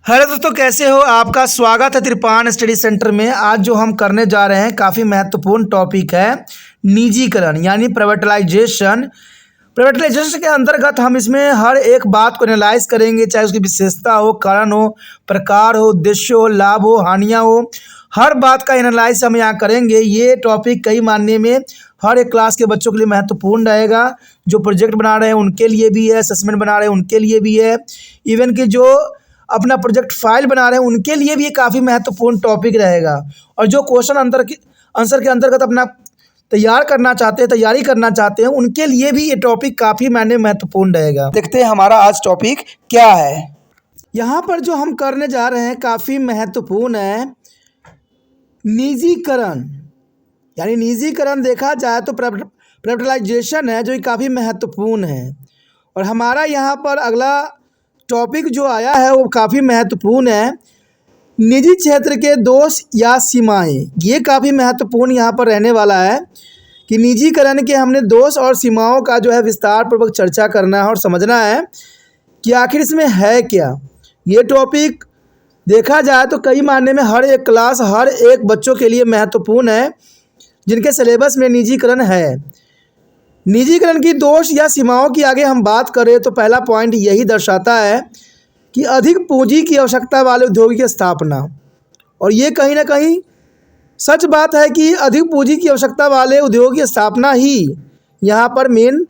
Hello दोस्तों, कैसे हो? आपका स्वागत है त्रिपान स्टडी सेंटर में। आज जो हम करने जा रहे हैं काफ़ी महत्वपूर्ण टॉपिक है निजीकरण यानी प्राइवेटाइजेशन। प्राइवेटाइजेशन के अंतर्गत हम इसमें हर एक बात को एनालाइज करेंगे, चाहे उसकी विशेषता हो, कारण हो, प्रकार हो, उद्देश्य हो, लाभ हो, हानियाँ हो, हर बात का एनालाइज हम यहाँ करेंगे। ये टॉपिक कई मायने में हर एक क्लास के बच्चों के लिए महत्वपूर्ण रहेगा। जो प्रोजेक्ट बना रहे हैं उनके लिए भी है, असेसमेंट बना रहे हैं उनके लिए भी है, इवन कि जो अपना प्रोजेक्ट फाइल बना रहे हैं उनके लिए भी ये काफ़ी महत्वपूर्ण टॉपिक रहेगा। और जो क्वेश्चन आंसर के अंतर्गत अपना तैयारी करना चाहते हैं उनके लिए भी ये टॉपिक काफ़ी मायने महत्वपूर्ण रहेगा। देखते हैं हमारा आज टॉपिक क्या है। यहाँ पर जो हम करने जा रहे हैं काफ़ी महत्वपूर्ण है निजीकरण। यानी निजीकरण देखा जाए तो प्राइवेटाइजेशन है जो काफ़ी महत्वपूर्ण है। और हमारा यहाँ पर अगला टॉपिक जो आया है वो काफ़ी महत्वपूर्ण है निजी क्षेत्र के दोष या सीमाएं। ये काफ़ी महत्वपूर्ण यहाँ पर रहने वाला है कि निजीकरण के हमने दोष और सीमाओं का जो है विस्तार पूर्वक चर्चा करना है और समझना है कि आखिर इसमें है क्या। ये टॉपिक देखा जाए तो कई मायने में हर एक क्लास हर एक बच्चों के लिए महत्वपूर्ण है जिनके सिलेबस में निजीकरण है। निजीकरण की दोष या सीमाओं की आगे हम बात करें तो पहला पॉइंट यही दर्शाता है कि अधिक पूंजी की आवश्यकता वाले उद्योगों की स्थापना। और ये कहीं ना कहीं सच बात है कि अधिक पूंजी की आवश्यकता वाले उद्योगों की स्थापना ही यहाँ पर मेन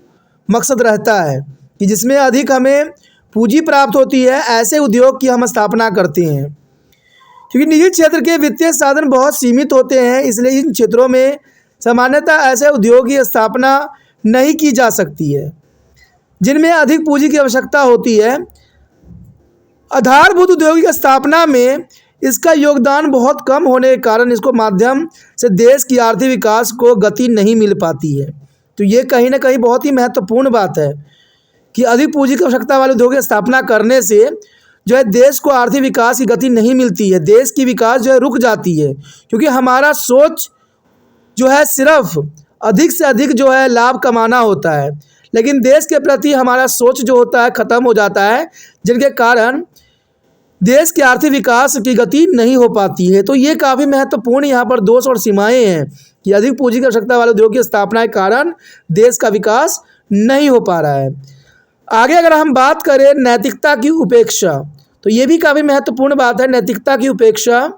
मकसद रहता है कि जिसमें अधिक हमें पूंजी प्राप्त होती है, ऐसे उद्योग की हम स्थापना करते हैं। क्योंकि निजी क्षेत्र के वित्तीय साधन बहुत सीमित होते हैं, इसलिए इन क्षेत्रों में सामान्यतः ऐसे उद्योग की स्थापना नहीं की जा सकती है जिनमें अधिक पूंजी की आवश्यकता होती है। आधारभूत उद्योगों की स्थापना में इसका योगदान बहुत कम होने के कारण इसको माध्यम से देश की आर्थिक विकास को गति नहीं मिल पाती है। तो ये कहीं ना कहीं बहुत ही महत्वपूर्ण बात है कि अधिक पूंजी की आवश्यकता वाले उद्योगों की स्थापना करने से जो है देश को आर्थिक विकास की गति नहीं मिलती है, देश की विकास जो है रुक जाती है। क्योंकि हमारा सोच जो है सिर्फ अधिक से अधिक जो है लाभ कमाना होता है, लेकिन देश के प्रति हमारा सोच जो होता है ख़त्म हो जाता है, जिनके कारण देश के आर्थिक विकास की गति नहीं हो पाती है। तो ये काफ़ी महत्वपूर्ण यहाँ पर दोष और सीमाएं हैं कि अधिक पूंजी की आवश्यकता वाले उद्योग की स्थापना के कारण देश का विकास नहीं हो पा रहा है। आगे अगर हम बात करें नैतिकता की उपेक्षा, तो ये भी काफ़ी महत्वपूर्ण बात है। नैतिकता की उपेक्षा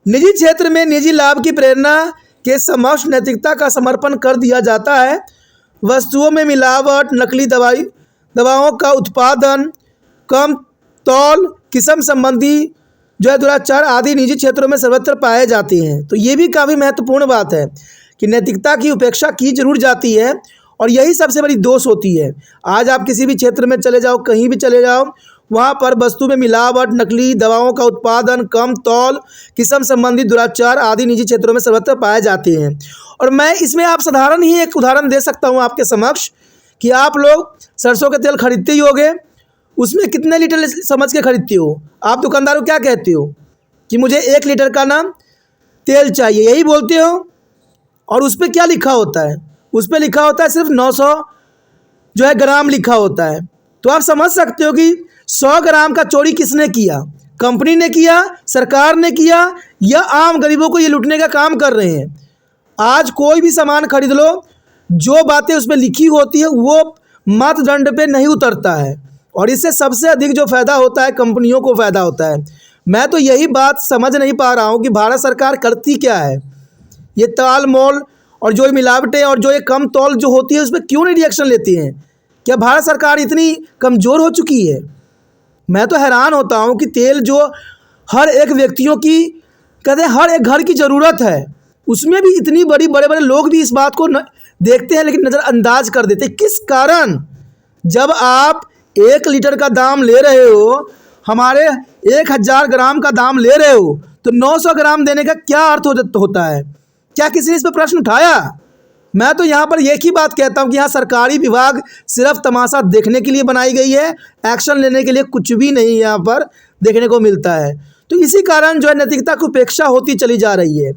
निजी क्षेत्र में निजी लाभ की प्रेरणा के समक्ष नैतिकता का समर्पण कर दिया जाता है। वस्तुओं में मिलावट, नकली दवाओं का उत्पादन, कम तौल, किस्म संबंधी जो है दुराचार आदि निजी क्षेत्रों में सर्वत्र पाए जाते हैं। तो ये भी काफ़ी महत्वपूर्ण बात है कि नैतिकता की उपेक्षा की जरूर जाती है और यही सबसे बड़ी दोष होती है। आज आप किसी भी क्षेत्र में चले जाओ, कहीं भी चले जाओ, वहाँ पर वस्तु में मिलावट, नकली दवाओं का उत्पादन, कम तौल, किस्म संबंधी दुराचार आदि निजी क्षेत्रों में सर्वत्र पाए जाते हैं। और मैं इसमें आप साधारण ही एक उदाहरण दे सकता हूँ आपके समक्ष कि आप लोग सरसों के तेल खरीदते ही होगे, उसमें कितने लीटर समझ के खरीदते हो? आप दुकानदार को क्या कहते हो कि मुझे 1 लीटर का ना तेल चाहिए, यही बोलते हो। और उस पर क्या लिखा होता है? उस पर लिखा होता है सिर्फ 900 जो है ग्राम लिखा होता है। तो आप समझ सकते हो कि 100 ग्राम का चोरी किसने किया? कंपनी ने किया, सरकार ने किया, या आम गरीबों को ये लूटने का काम कर रहे हैं। आज कोई भी सामान खरीद लो, जो बातें उस पर लिखी होती है वो मापदंड पे नहीं उतरता है और इससे सबसे अधिक जो फ़ायदा होता है कंपनियों को फ़ायदा होता है। मैं तो यही बात समझ नहीं पा रहा हूँ कि भारत सरकार करती क्या है। ये ताल मोल और जो मिलावटें और जो ये कम तौल जो होती है उस पर क्यों नहीं रिएक्शन लेती हैं? क्या भारत सरकार इतनी कमज़ोर हो चुकी है? मैं तो हैरान होता हूँ कि तेल जो हर एक व्यक्तियों की कहते हैं हर एक घर की ज़रूरत है, उसमें भी इतनी बड़े बड़े लोग भी इस बात को देखते हैं लेकिन नज़रअंदाज कर देते हैं। किस कारण? जब आप 1 लीटर का दाम ले रहे हो, हमारे 1000 ग्राम का दाम ले रहे हो, तो 900 ग्राम देने का क्या अर्थ होता है? क्या किसी ने इस पर प्रश्न उठाया? मैं तो यहाँ पर एक ही बात कहता हूँ कि यहाँ सरकारी विभाग सिर्फ तमाशा देखने के लिए बनाई गई है, एक्शन लेने के लिए कुछ भी नहीं यहाँ पर देखने को मिलता है। तो इसी कारण जो है नैतिकता की उपेक्षा होती चली जा रही है।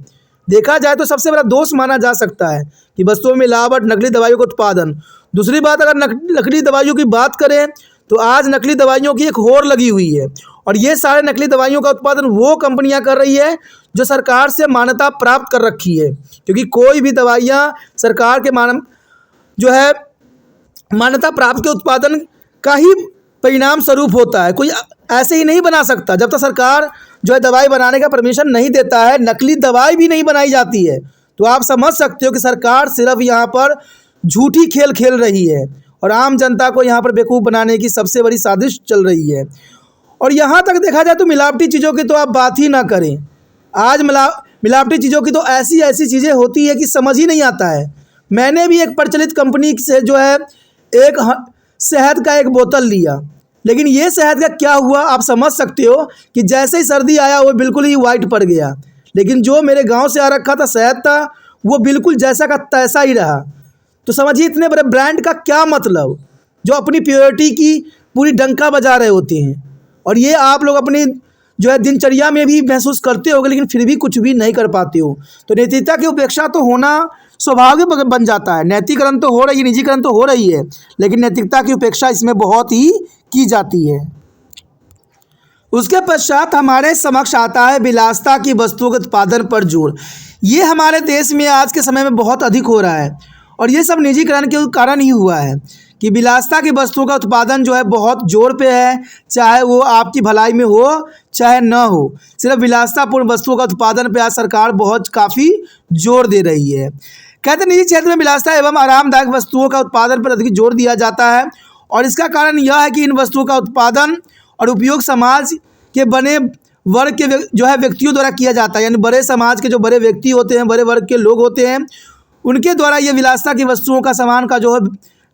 देखा जाए तो सबसे बड़ा दोष माना जा सकता है कि वस्तुओं में मिलावट, नकली दवाइयों का उत्पादन। दूसरी बात, अगर नकली दवाइयों की बात करें तो आज नकली दवाइयों की एक होड़ लगी हुई है और ये सारे नकली दवाइयों का उत्पादन वो कंपनियां कर रही है जो सरकार से मान्यता प्राप्त कर रखी है, क्योंकि कोई भी दवाइयाँ सरकार के जो है मान्यता प्राप्त के उत्पादन का ही परिणाम स्वरूप होता है। कोई ऐसे ही नहीं बना सकता। जब तक सरकार जो है दवाई बनाने का परमिशन नहीं देता है, नकली दवाई भी नहीं बनाई जाती है। तो आप समझ सकते हो कि सरकार सिर्फ यहाँ पर झूठी खेल खेल रही है और आम जनता को यहाँ पर बेवकूफ़ बनाने की सबसे बड़ी साजिश चल रही है। और यहाँ तक देखा जाए तो मिलावटी चीज़ों की तो आप बात ही ना करें। आज मिलावटी चीज़ों की तो ऐसी ऐसी चीज़ें होती है कि समझ ही नहीं आता है। मैंने भी एक प्रचलित कंपनी से जो है एक शहद का एक बोतल लिया, लेकिन ये शहद का क्या हुआ आप समझ सकते हो कि जैसे ही सर्दी आया वो बिल्कुल ही वाइट पड़ गया। लेकिन जो मेरे गांव से आ रखा था शहद था वो बिल्कुल जैसा का तैसा ही रहा। तो समझिए इतने बड़े ब्रांड का क्या मतलब, जो अपनी प्योरिटी की पूरी डंका बजा रहे होते हैं। और ये आप लोग अपनी जो है दिनचर्या में भी महसूस करते होगे, लेकिन फिर भी कुछ भी नहीं कर पाते हो। तो नैतिकता की उपेक्षा तो होना स्वाभाविक बन जाता है। नैतिकरण तो हो रही है, निजीकरण तो हो रही है, लेकिन नैतिकता की उपेक्षा इसमें बहुत ही की जाती है। उसके पश्चात हमारे समक्ष आता है विलासिता की वस्तुओं के उत्पादन पर जोर। ये हमारे देश में आज के समय में बहुत अधिक हो रहा है और ये सब निजीकरण के कारण ही हुआ है कि विलासिता की वस्तुओं का उत्पादन जो है बहुत जोर पे है, चाहे वो आपकी भलाई में हो चाहे न हो। सिर्फ विलासितापूर्ण वस्तुओं का उत्पादन पे आज सरकार बहुत काफ़ी जोर दे रही है। कहते निजी क्षेत्र में विलासिता एवं आरामदायक वस्तुओं का उत्पादन पर अधिक जोर दिया जाता है और इसका कारण यह है कि इन वस्तुओं का उत्पादन और उपयोग समाज के बने वर्ग के जो है व्यक्तियों द्वारा किया जाता है। यानी बड़े समाज के जो बड़े व्यक्ति होते हैं, बड़े वर्ग के लोग होते हैं, उनके द्वारा ये विलासिता की वस्तुओं का सामान का जो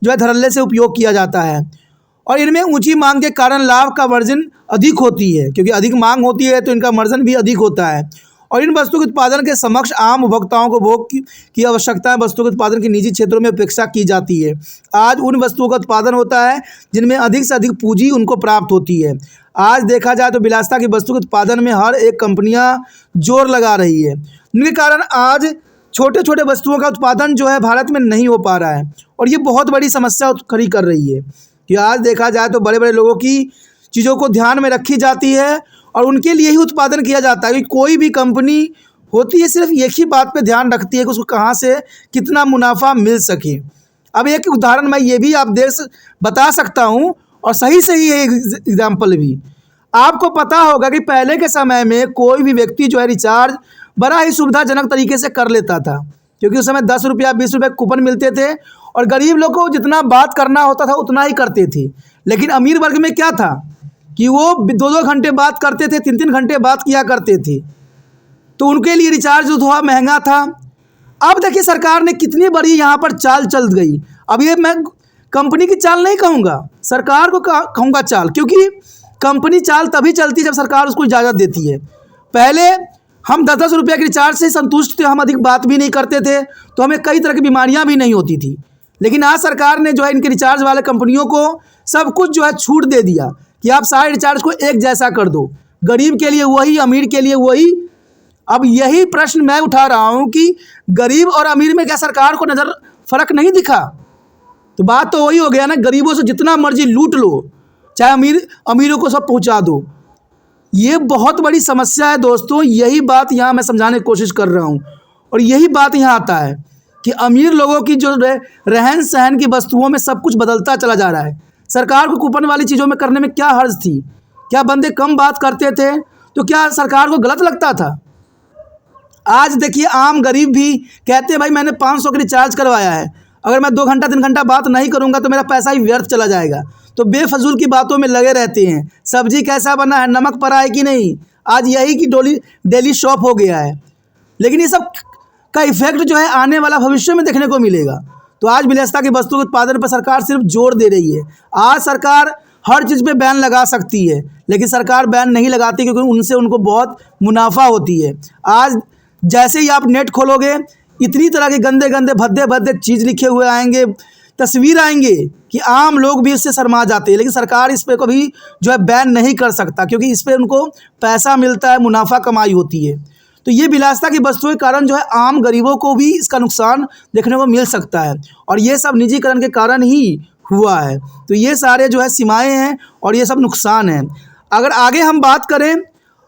है धड़ल्ले से उपयोग किया जाता है। और इनमें ऊंची मांग के कारण लाभ का मार्जिन अधिक होती है, क्योंकि अधिक मांग होती है तो इनका मार्जिन भी अधिक होता है। और इन वस्तु के उत्पादन के समक्ष आम उपभोक्ताओं को भोग की आवश्यकताएं वस्तु के उत्पादन की निजी क्षेत्रों में उपेक्षा की जाती है। आज उन वस्तुओं का उत्पादन होता है जिनमें अधिक से अधिक पूंजी उनको प्राप्त होती है। आज देखा जाए तो विलासिता की वस्तु के उत्पादन में हर एक कंपनियां जोर लगा रही है, जिनके कारण आज छोटे छोटे वस्तुओं का उत्पादन जो है भारत में नहीं हो पा रहा है और ये बहुत बड़ी समस्या खड़ी कर रही है कि आज देखा जाए तो बड़े बड़े लोगों की चीज़ों को ध्यान में रखी जाती है और उनके लिए ही उत्पादन किया जाता है। कि कोई भी कंपनी होती है सिर्फ एक ही बात पे ध्यान रखती है कि उसको कहाँ से कितना मुनाफा मिल सके। अब एक उदाहरण मैं ये भी आप बता सकता हूँ और सही है एग्जाम्पल भी। आपको पता होगा कि पहले के समय में कोई भी व्यक्ति जो है रिचार्ज बड़ा ही सुविधाजनक तरीके से कर लेता था, क्योंकि उस समय 10 रुपया 20 रुपये कूपन मिलते थे और गरीब लोग को जितना बात करना होता था उतना ही करते थे। लेकिन अमीर वर्ग में क्या था कि वो 2-2 घंटे बात करते थे, 3-3 घंटे बात किया करते थे, तो उनके लिए रिचार्ज जो थोड़ा महंगा था। अब देखिए सरकार ने कितनी बड़ी यहाँ पर चाल चल गई। अब ये मैं कंपनी की चाल नहीं कहूँगा, सरकार को कहूँगा चाल, क्योंकि कंपनी चाल तभी चलती है जब सरकार उसको इजाज़त देती है। पहले हम 10-10 रुपये के रिचार्ज से संतुष्ट थे, हम अधिक बात भी नहीं करते थे, तो हमें कई तरह की बीमारियां भी नहीं होती थी। लेकिन आज सरकार ने जो है इनके रिचार्ज वाले कंपनियों को सब कुछ जो है छूट दे दिया कि आप सारे रिचार्ज को एक जैसा कर दो, गरीब के लिए वही, अमीर के लिए वही। अब यही प्रश्न मैं उठा रहा हूँ कि गरीब और अमीर में क्या सरकार को नज़र फ़र्क नहीं दिखा? तो बात तो वही हो गया ना, गरीबों से जितना मर्जी लूट लो, चाहे अमीरों को सब पहुँचा दो। ये बहुत बड़ी समस्या है दोस्तों। यही बात यहाँ मैं समझाने की कोशिश कर रहा हूँ और यही बात यहाँ आता है कि अमीर लोगों की जो रहन सहन की वस्तुओं में सब कुछ बदलता चला जा रहा है। सरकार को कूपन वाली चीज़ों में करने में क्या हर्ज थी? क्या बंदे कम बात करते थे तो क्या सरकार को गलत लगता था? आज देखिए आम गरीब भी कहते हैं भाई मैंने 500 का रिचार्ज करवाया है, अगर मैं 2 घंटा 3 घंटा बात नहीं करूँगा तो मेरा पैसा ही व्यर्थ चला जाएगा। तो बेफजूल की बातों में लगे रहते हैं। सब्जी कैसा बना है, नमक पड़ा है कि नहीं, आज यही की डेली शॉप हो गया है। लेकिन ये सब का इफेक्ट जो है आने वाला भविष्य में देखने को मिलेगा। तो आज विलासिता की वस्तु के उत्पादन पर सरकार सिर्फ जोर दे रही है। आज सरकार हर चीज़ पे बैन लगा सकती है, लेकिन सरकार बैन नहीं लगाती क्योंकि उनसे उनको बहुत मुनाफा होती है। आज जैसे ही आप नेट खोलोगे इतनी तरह के गंदे गंदे भद्दे भद्दे चीज़ लिखे हुए आएंगे, तस्वीर आएंगे कि आम लोग भी इससे शर्मा जाते हैं। लेकिन सरकार इस पर कभी जो है बैन नहीं कर सकता, क्योंकि इस पर उनको पैसा मिलता है, मुनाफा कमाई होती है। तो ये विलासिता की वस्तुओं के कारण जो है आम गरीबों को भी इसका नुकसान देखने को मिल सकता है और ये सब निजीकरण के कारण ही हुआ है। तो ये सारे जो है सीमाएं हैं और ये सब नुकसान हैं। अगर आगे हम बात करें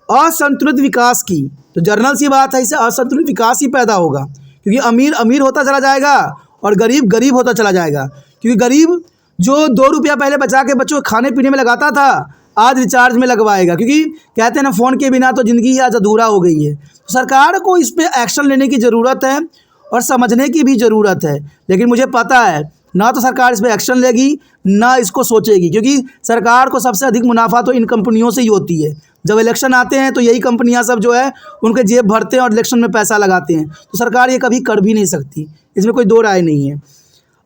असंतुलित विकास की, तो जर्नल सी बात है, इससे असंतुलित विकास ही पैदा होगा, क्योंकि अमीर अमीर होता चला जाएगा और गरीब गरीब होता चला जाएगा। क्योंकि गरीब जो 2 रुपया पहले बचा के बच्चों को खाने पीने में लगाता था, आज रिचार्ज में लगवाएगा, क्योंकि कहते हैं ना, फ़ोन के बिना तो ज़िंदगी ही आज अधूरा हो गई है। तो सरकार को इस पर एक्शन लेने की ज़रूरत है और समझने की भी ज़रूरत है। लेकिन मुझे पता है ना तो सरकार इस पर एक्शन लेगी, ना इसको सोचेगी, क्योंकि सरकार को सबसे अधिक मुनाफा तो इन कंपनियों से ही होती है। जब इलेक्शन आते हैं तो यही कंपनियां सब जो है उनके जेब भरते हैं और इलेक्शन में पैसा लगाते हैं। तो सरकार ये कभी कर भी नहीं सकती, इसमें कोई दो राय नहीं है।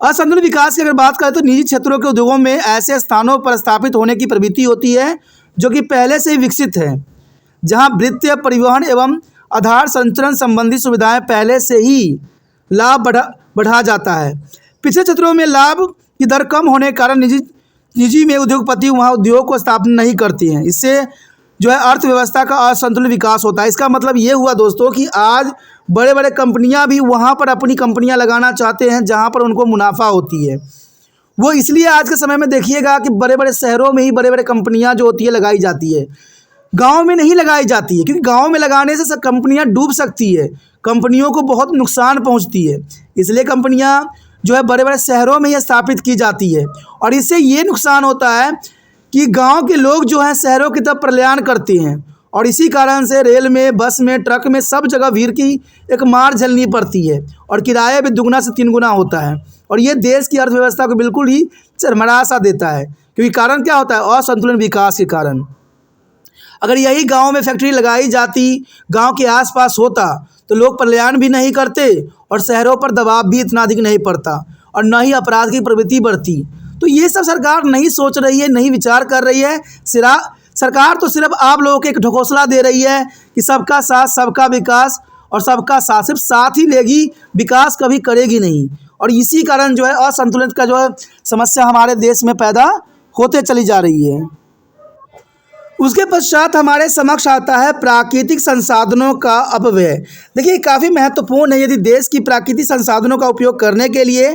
असंतुलित विकास की अगर बात करें तो निजी क्षेत्रों के उद्योगों में ऐसे स्थानों पर स्थापित होने की प्रवृत्ति होती है जो कि पहले से ही विकसित है, जहां वित्तीय, परिवहन एवं आधार संचरण संबंधी सुविधाएं पहले से ही लाभ बढ़ा जाता है। पिछले क्षेत्रों में लाभ की दर कम होने के कारण निजी में उद्योगपति वहाँ उद्योग को स्थापना नहीं करती हैं। इससे जो है अर्थव्यवस्था का असंतुलित विकास होता है। इसका मतलब ये हुआ दोस्तों कि आज बड़े बड़े कंपनियां भी वहाँ पर अपनी कंपनियां लगाना चाहते हैं जहाँ पर उनको मुनाफा होती है। वो इसलिए आज के समय में देखिएगा कि बड़े बड़े शहरों में ही बड़े बड़े कंपनियां जो होती है लगाई जाती है, गांव में नहीं लगाई जाती है, क्योंकि गांव में लगाने से सब कंपनियां डूब सकती है, कंपनियों को बहुत नुकसान पहुंचती है। इसलिए कंपनियां जो है बड़े बड़े शहरों में ही स्थापित की जाती है, और इससे ये नुकसान होता है कि गांव के लोग जो हैं शहरों की तरफ पलायन करते हैं, और इसी कारण से रेल में, बस में, ट्रक में सब जगह भीड़ की एक मार झेलनी पड़ती है, और किराया भी 2 से 3 गुना होता है। और ये देश की अर्थव्यवस्था को बिल्कुल ही चरमरा सा देता है, क्योंकि कारण क्या होता है? असंतुलित विकास के कारण। अगर यही गांव में फैक्ट्री लगाई जाती, गांव के आसपास होता, तो लोग पलायन भी नहीं करते और शहरों पर दबाव भी इतना अधिक नहीं पड़ता और न ही अपराध की प्रवृत्ति बढ़ती। तो ये सब सरकार नहीं सोच रही है, नहीं विचार कर रही है। सरकार तो सिर्फ आप लोगों को एक ढकोसला दे रही है कि सबका साथ, सबका विकास, और सबका साथ सिर्फ साथ ही लेगी, विकास कभी करेगी नहीं। और इसी कारण जो है असंतुलित का जो है समस्या हमारे देश में पैदा होते चली जा रही है। उसके पश्चात हमारे समक्ष आता है प्राकृतिक संसाधनों का अपव्यय। देखिए काफ़ी महत्वपूर्ण है। यदि देश की प्राकृतिक संसाधनों का उपयोग करने के लिए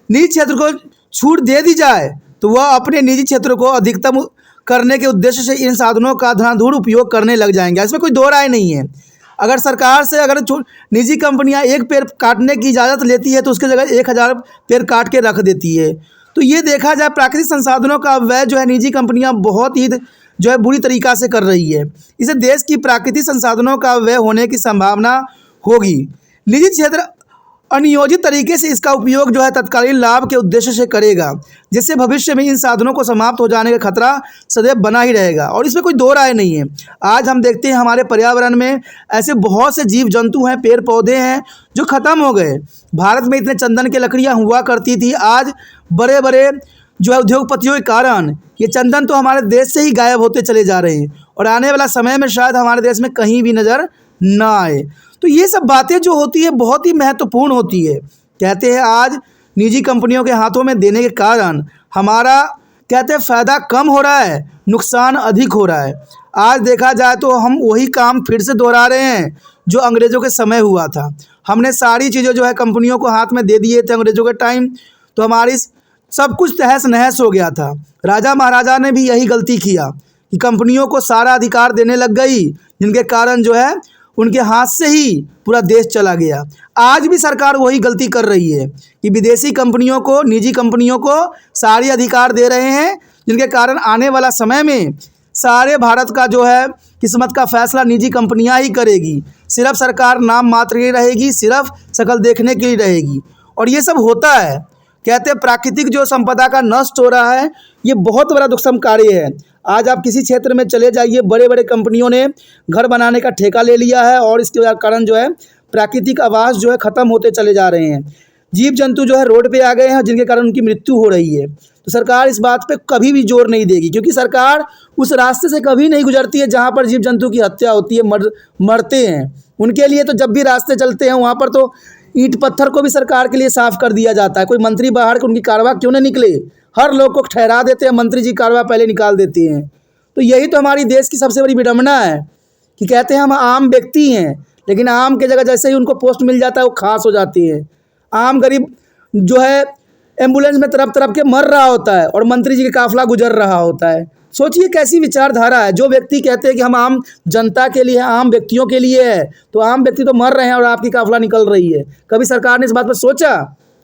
निजी क्षेत्र को छूट दे दी जाए, तो वह अपने निजी क्षेत्र को अधिकतम करने के उद्देश्य से इन साधनों का धनाधूर उपयोग करने लग जाएंगे। इसमें कोई दो राय नहीं है। अगर सरकार से अगर निजी कंपनियां एक पेड़ काटने की इजाज़त लेती है तो उसके जगह 1000 पेड़ काट के रख देती है। तो ये देखा जाए प्राकृतिक संसाधनों का अपव्यय जो है निजी कंपनियां बहुत ही जो है बुरी तरीक़ा से कर रही है। इसे देश की प्राकृतिक संसाधनों का व्यय होने की संभावना होगी। निजी क्षेत्र अनियोजित तरीके से इसका उपयोग जो है तत्कालीन लाभ के उद्देश्य से करेगा, जिससे भविष्य में इन साधनों को समाप्त हो जाने का खतरा सदैव बना ही रहेगा। और इसमें कोई दो राय नहीं है। आज हम देखते हैं हमारे पर्यावरण में ऐसे बहुत से जीव जंतु हैं, पेड़ पौधे हैं जो ख़त्म हो गए। भारत में इतने चंदन की लकड़ियाँ हुआ करती थी, आज बड़े बड़े जो है उद्योगपतियों के कारण ये चंदन तो हमारे देश से ही गायब होते चले जा रहे हैं, और आने वाला समय में शायद हमारे देश में कहीं भी नज़र ना आए। तो ये सब बातें जो होती है बहुत ही महत्वपूर्ण होती है। कहते हैं आज निजी कंपनियों के हाथों में देने के कारण हमारा कहते हैं फ़ायदा कम हो रहा है, नुकसान अधिक हो रहा है। आज देखा जाए तो हम वही काम फिर से दोहरा रहे हैं जो अंग्रेज़ों के समय हुआ था। हमने सारी चीज़ें जो है कंपनियों को हाथ में दे दिए थे अंग्रेज़ों के टाइम, तो हमारी सब कुछ तहस नहस हो गया था। राजा महाराजा ने भी यही गलती किया कि कंपनियों को सारा अधिकार देने लग गई, जिनके कारण जो है उनके हाथ से ही पूरा देश चला गया। आज भी सरकार वही गलती कर रही है कि विदेशी कंपनियों को, निजी कंपनियों को सारे अधिकार दे रहे हैं, जिनके कारण आने वाला समय में सारे भारत का जो है किस्मत का फैसला निजी कंपनियां ही करेगी। सिर्फ सरकार नाम मात्र ही रहेगी, सिर्फ शक्ल देखने के लिए रहेगी। और ये सब होता है। कहते हैं प्राकृतिक जो संपदा का नष्ट हो रहा है, ये बहुत बड़ा दुष्कर्म कार्य है। आज आप किसी क्षेत्र में चले जाइए, बड़े बड़े कंपनियों ने घर बनाने का ठेका ले लिया है, और इसके कारण जो है प्राकृतिक आवास जो है ख़त्म होते चले जा रहे हैं। जीव जंतु जो है रोड पे आ गए हैं, जिनके कारण उनकी मृत्यु हो रही है। तो सरकार इस बात पे कभी भी जोर नहीं देगी, क्योंकि सरकार उस रास्ते से कभी नहीं गुजरती है जहाँ पर जीव जंतु की हत्या होती है, मरते हैं। उनके लिए तो जब भी रास्ते चलते हैं वहाँ पर तो ईंट पत्थर को भी सरकार के लिए साफ़ कर दिया जाता है। कोई मंत्री बाहर के उनकी कार्रवाई क्यों न निकले, हर लोग को ठहरा देते हैं, मंत्री जी कार्रवाई पहले निकाल देते हैं। तो यही तो हमारी देश की सबसे बड़ी विडंबना है कि कहते हैं हम आम व्यक्ति हैं, लेकिन आम के जगह जैसे ही उनको पोस्ट मिल जाता है वो खास हो जाती है। आम गरीब जो है एम्बुलेंस में तरफ तरफ के मर रहा होता है और मंत्री जी का काफिला गुजर रहा होता है। सोचिए कैसी विचारधारा है। जो व्यक्ति कहते हैं कि हम आम जनता के लिए हैं, आम व्यक्तियों के लिए है, तो आम व्यक्ति तो मर रहे हैं और आपकी काफिला निकल रही है। कभी सरकार ने इस बात पर सोचा?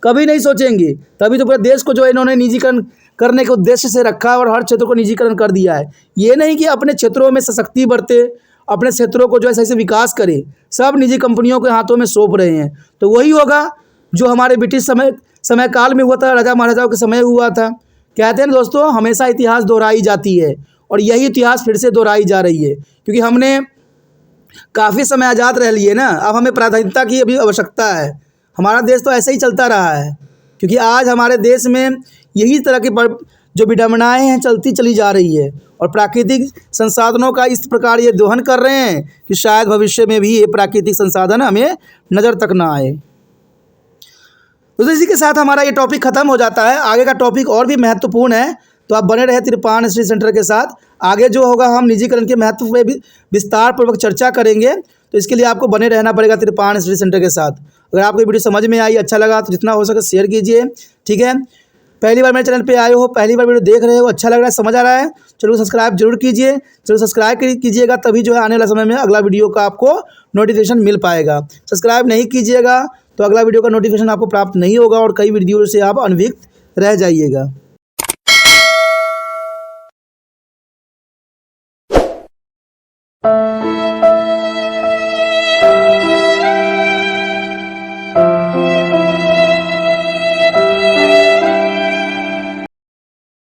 कभी नहीं सोचेंगे। तभी तो पूरे देश को जो इन्होंने निजीकरण करने के उद्देश्य से रखा और हर क्षेत्र को निजीकरण कर दिया है। ये नहीं कि अपने क्षेत्रों में सशक्ति बरते, अपने क्षेत्रों को जो है सही से विकास करे, सब निजी कंपनियों के हाथों में सौंप रहे हैं। तो वही होगा जो हमारे ब्रिटिश समय काल में हुआ था, राजा महाराजाओं के समय हुआ था। कहते हैं ना दोस्तों, हमेशा इतिहास दोहराई जाती है और यही इतिहास फिर से दोहराई जा रही है, क्योंकि हमने काफ़ी समय आज़ाद रह लिए ना। अब हमें प्राथमिकता की अभी आवश्यकता है। हमारा देश तो ऐसे ही चलता रहा है, क्योंकि आज हमारे देश में यही तरह की जो विडंबनाएँ हैं चलती चली जा रही है और प्राकृतिक संसाधनों का इस प्रकार ये दोहन कर रहे हैं कि शायद भविष्य में भी ये प्राकृतिक संसाधन हमें नज़र तक ना आए। तो इसी के साथ हमारा ये टॉपिक ख़त्म हो जाता है। आगे का टॉपिक और भी महत्वपूर्ण है, तो आप बने रहे तिरपान स्टडी सेंटर के साथ। आगे जो होगा हम निजीकरण के महत्व पे भी विस्तार पूर्वक चर्चा करेंगे, तो इसके लिए आपको बने रहना पड़ेगा तिरपान स्टडी सेंटर के साथ। अगर आपको ये वीडियो समझ में आई, अच्छा लगा, तो जितना हो सके शेयर कीजिए, ठीक है। पहली बार मेरे चैनल पे आए हो, पहली बार वीडियो देख रहे हो, अच्छा लग रहा है, समझ आ रहा है, चलो सब्सक्राइब जरूर कीजिए। चलो सब्सक्राइब कीजिएगा, तभी जो है आने वाला समय में अगला वीडियो का आपको नोटिफिकेशन मिल पाएगा। सब्सक्राइब नहीं कीजिएगा तो अगला वीडियो का नोटिफिकेशन आपको प्राप्त नहीं होगा और कई वीडियो से आप अनभिज्ञ रह जाइएगा।